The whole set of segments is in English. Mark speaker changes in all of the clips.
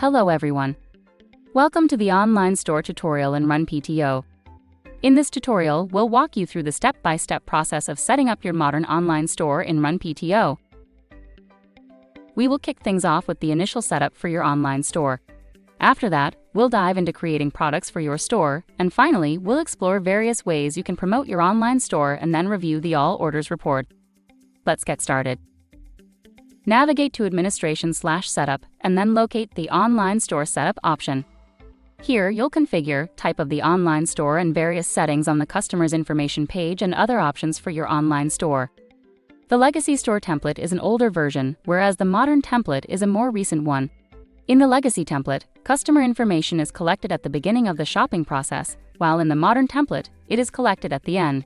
Speaker 1: Hello everyone. Welcome to the online store tutorial in RunPTO. In this tutorial, we'll walk you through the step-by-step process of setting up your modern online store in RunPTO. We will kick things off with the initial setup for your online store. After that, we'll dive into creating products for your store, and finally, we'll explore various ways you can promote your online store and then review the All Orders report. Let's get started. Navigate to Administration/Setup and then locate the Online Store Setup option. Here, you'll configure type of the online store and various settings on the customer's information page and other options for your online store. The Legacy Store template is an older version, whereas the modern template is a more recent one. In the Legacy template, customer information is collected at the beginning of the shopping process, while in the modern template, it is collected at the end.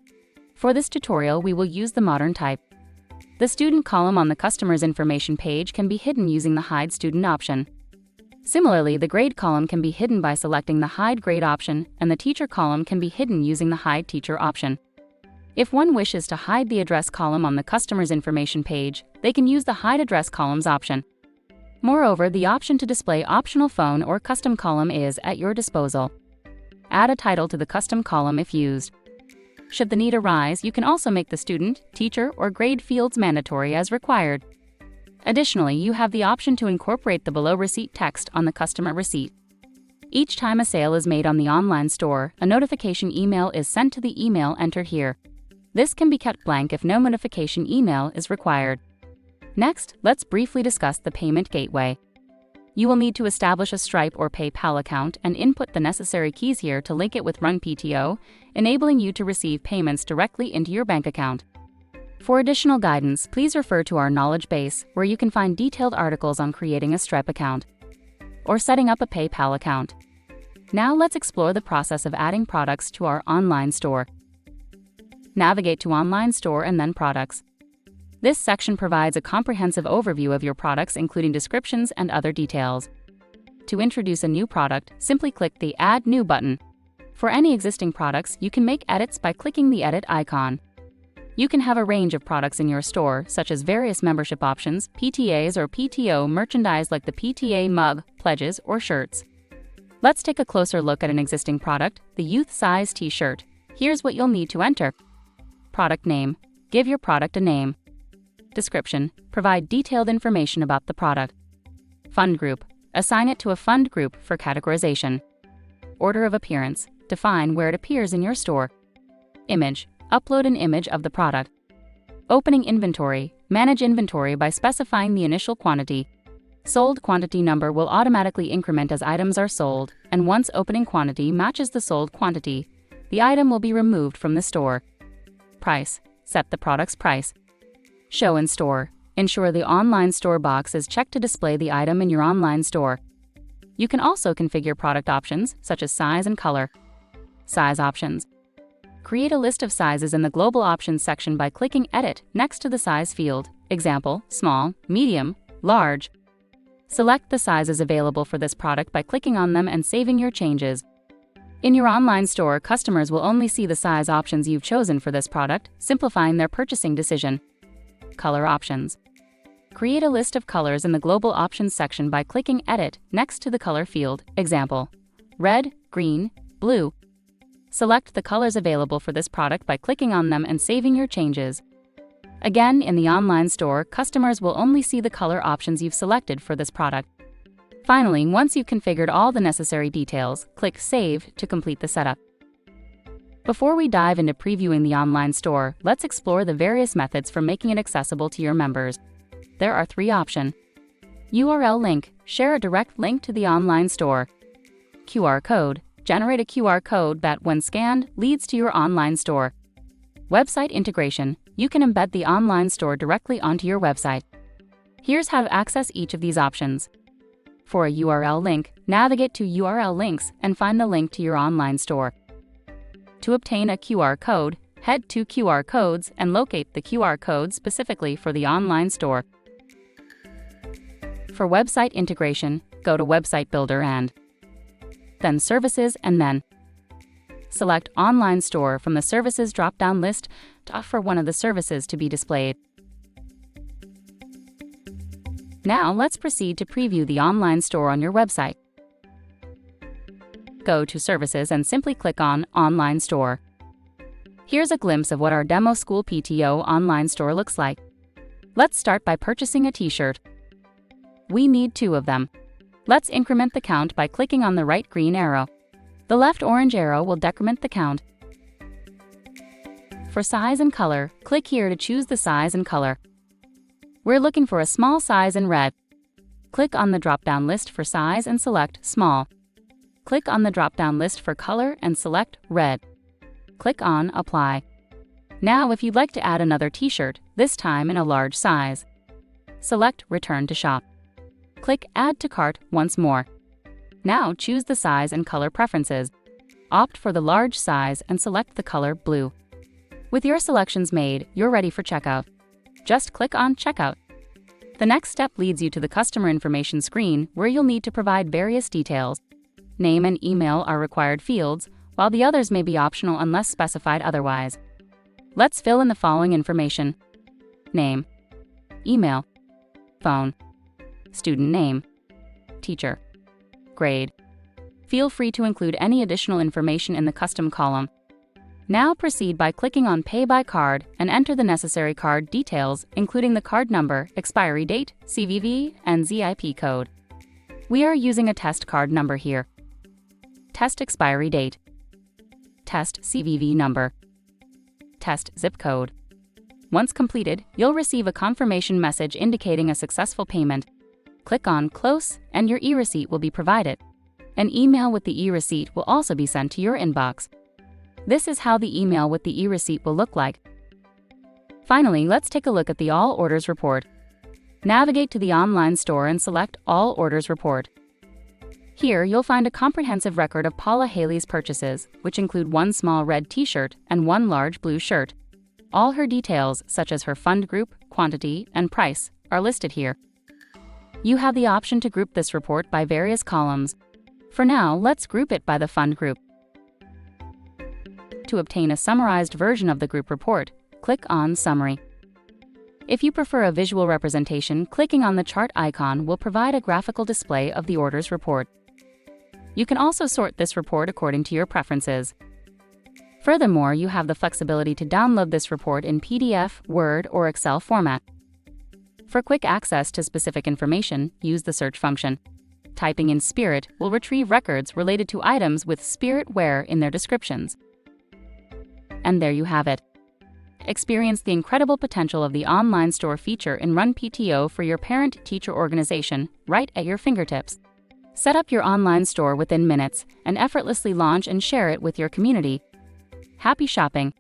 Speaker 1: For this tutorial, we will use the modern type. The student column on the customer's information page can be hidden using the Hide Student option. Similarly, the grade column can be hidden by selecting the Hide Grade option, and the teacher column can be hidden using the Hide Teacher option. If one wishes to hide the address column on the customer's information page, they can use the Hide Address Columns option. Moreover, the option to display optional phone or custom column is at your disposal. Add a title to the custom column if used. Should the need arise, you can also make the student, teacher, or grade fields mandatory as required. Additionally, you have the option to incorporate the below receipt text on the customer receipt. Each time a sale is made on the online store, a notification email is sent to the email entered here. This can be kept blank if no notification email is required. Next, let's briefly discuss the payment gateway. You will need to establish a Stripe or PayPal account and input the necessary keys here to link it with RunPTO, enabling you to receive payments directly into your bank account. For additional guidance, please refer to our knowledge base, where you can find detailed articles on creating a Stripe account or setting up a PayPal account. Now let's explore the process of adding products to our online store. Navigate to Online Store and then Products. This section provides a comprehensive overview of your products, including descriptions and other details. To introduce a new product, simply click the Add New button. For any existing products, you can make edits by clicking the Edit icon. You can have a range of products in your store, such as various membership options, PTAs or PTO merchandise like the PTA mug, pledges, or shirts. Let's take a closer look at an existing product, the Youth Size T-shirt. Here's what you'll need to enter. Product name. Give your product a name. Description. Provide detailed information about the product. Fund group. Assign it to a fund group for categorization. Order of appearance. Define where it appears in your store. Image. Upload an image of the product. Opening inventory. Manage inventory by specifying the initial quantity. Sold quantity number will automatically increment as items are sold, and once opening quantity matches the sold quantity, the item will be removed from the store. Price. Set the product's price. Show in store. Ensure the online store box is checked to display the item in your online store. You can also configure product options, such as size and color. Size options. Create a list of sizes in the Global Options section by clicking Edit next to the size field, example, small, medium, large. Select the sizes available for this product by clicking on them and saving your changes. In your online store, customers will only see the size options you've chosen for this product, simplifying their purchasing decision. Color options. Create a list of colors in the Global Options section by clicking Edit next to the color field, example, red, green, blue. Select the colors available for this product by clicking on them and saving your changes. Again, in the online store, customers will only see the color options you've selected for this product. Finally, once you've configured all the necessary details, click Save to complete the setup. Before we dive into previewing the online store, let's explore the various methods for making it accessible to your members. There are 3 options. URL link. Share a direct link to the online store. QR code. Generate a QR code that, when scanned, leads to your online store. Website integration. You can embed the online store directly onto your website. Here's how to access each of these options. For a URL link, navigate to URL links and find the link to your online store. To obtain a QR code, head to QR codes and locate the QR code specifically for the online store. For website integration, go to Website Builder and then Services and then select Online Store from the Services drop-down list to offer one of the services to be displayed. Now let's proceed to preview the online store on your website. Go to Services and simply click on Online Store. Here's a glimpse of what our demo school PTO online store looks like. Let's start by purchasing a t-shirt. We need 2 of them. Let's increment the count by clicking on the right green arrow. The left orange arrow will decrement the count. For size and color, click here to choose the size and color. We're looking for a small size in red. Click on the drop-down list for size and select Small. Click on the drop-down list for color and select Red. Click on Apply. Now if you'd like to add another t-shirt, this time in a large size, select Return to Shop. Click Add to Cart once more. Now choose the size and color preferences. Opt for the large size and select the color blue. With your selections made, you're ready for checkout. Just click on Checkout. The next step leads you to the customer information screen, where you'll need to provide various details. Name and email are required fields, while the others may be optional unless specified otherwise. Let's fill in the following information: name, email, phone, student name, teacher, grade. Feel free to include any additional information in the custom column. Now proceed by clicking on Pay by Card and enter the necessary card details, including the card number, expiry date, CVV, and ZIP code. We are using a test card number here. Test expiry date. Test CVV number. Test zip code. Once completed, you'll receive a confirmation message indicating a successful payment. Click on Close and your e-receipt will be provided. An email with the e-receipt will also be sent to your inbox. This is how the email with the e-receipt will look like. Finally, let's take a look at the All Orders report. Navigate to the online store and select All Orders report. Here, you'll find a comprehensive record of Paula Haley's purchases, which include 1 small red t-shirt and 1 large blue shirt. All her details, such as her fund group, quantity, and price, are listed here. You have the option to group this report by various columns. For now, let's group it by the fund group. To obtain a summarized version of the group report, click on Summary. If you prefer a visual representation, clicking on the chart icon will provide a graphical display of the orders report. You can also sort this report according to your preferences. Furthermore, you have the flexibility to download this report in PDF, Word, or Excel format. For quick access to specific information, use the search function. Typing in Spirit will retrieve records related to items with Spirit wear in their descriptions. And there you have it. Experience the incredible potential of the online store feature in RunPTO for your parent-teacher organization right at your fingertips. Set up your online store within minutes and effortlessly launch and share it with your community. Happy shopping!